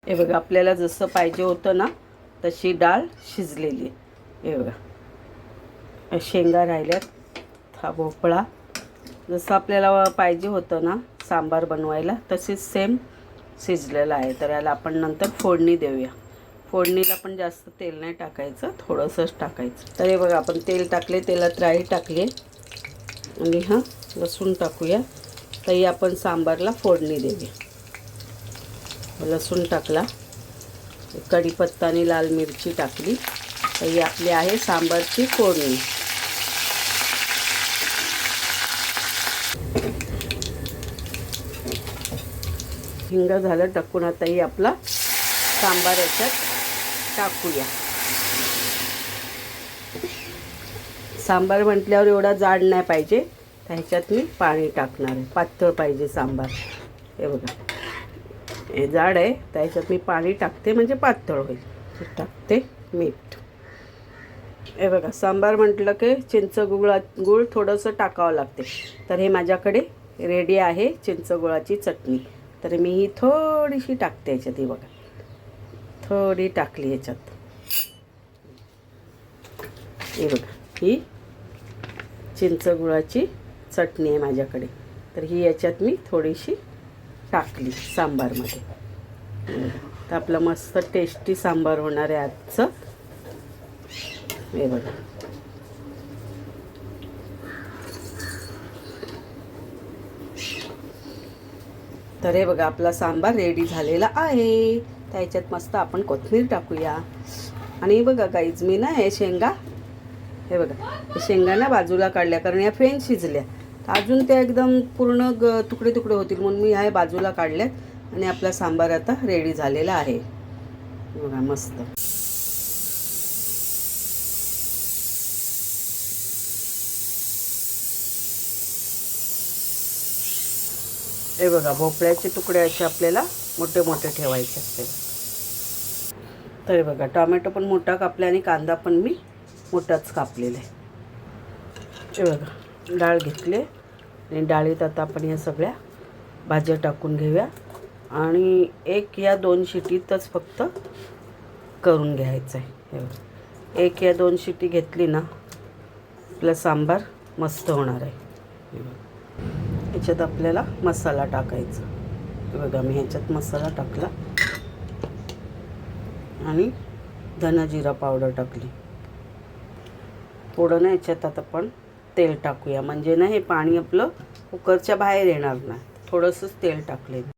हे बघा, आपल्याला जसं पाहिजे होतं ना तशी डाळ शिजलेली आहे. हे बघा, शेंगा राहिल्यात, हा भोपळा जसं आपल्याला पाहिजे होतं ना सांबार बनवायला तसेच सेम शिजलेला आहे. तर याला आपण नंतर फोडणी देऊया. फोडणीला पण जास्त तेल नाही टाकायचं, थोडंसंच टाकायचं. तर हे बघा, आपण तेल टाकले, तेलात राई टाकली आणि हा लसूण टाकूया. तर आपण सांबारला फोडणी देऊया. लसूण टाकला, कढीपत्ता आणि लाल मिरची टाकली. तर ही आपली आहे सांबारची फोडणी. हिंग झालं टाकून. आता ही आपला सांबार याच्यात टाकूया. सांबार म्हटल्यावर एवढा जाड नाही पाहिजे, तर ह्याच्यात मी पाणी टाकणार आहे. पातळ पाहिजे सांबार. हे बघा, हे जाड आहे, तर ह्याच्यात मी पाणी टाकते म्हणजे पातळ होईल. टाकते मीठ. हे बघा, सांबार म्हटलं की गुळ थोडंसं टाकावं लागते. तर हे माझ्याकडे रेडी आहे चिंचगुळाची चटणी. तर मी ही थोडीशी टाकते ह्याच्यात. ही बघा, थोडी टाकली ह्याच्यात. हे बघा, ही चिंचगुळाची चटणी आहे माझ्याकडे. तर ही याच्यात मी थोडीशी टाकली सांबारमध्ये. तर आपलं मस्त टेस्टी सांबार होणार आहे आजचं. हे बघा, तर हे बघा, आपला सांबार रेडी झालेला आहे. त्याच्यात मस्त आपण कोथिंबीर टाकूया. आणि हे बघा गाईज, मी ना हे शेंगा, हे बघा शेंगा ना बाजूला काढल्या, कारण या फेन शिजल्या. तर अजून त्या एकदम पूर्ण तुकडे तुकडे होतील म्हणून मी ह्या बाजूला काढल्यात. आणि आपला सांबार आता रेडी झालेला आहे. बघा मस्त. हे बघा, भोपळ्याचे तुकडे असे आपल्याला मोठे मोठे ठेवायचे असते. तर हे बघा, टोमॅटो पण मोठा कापला आणि कांदा पण मी मोठाच कापलेला आहे. हे बघा, डाळ घेतली आणि डाळीत आता आपण या सगळ्या भाज्या टाकून घेऊया. आणि 1 या 2 शिटीतच फक्त करून घ्यायचं आहे. हे बघा, 1 या 2 शिटी घेतली ना आपला सांबार मस्त होणार आहे. ह्याच्यात आपल्याला मसाला टाकायचा. हे बघा, मी ह्याच्यात मसाला टाकला आणि धना जिरा पावडर टाकली. थोडं ना ह्याच्यात आता आपण तेल टाकूया, म्हणजे ना हे पाणी आपलं कुकरच्या बाहेर येणार नाही. थोडंसंच तेल टाकले.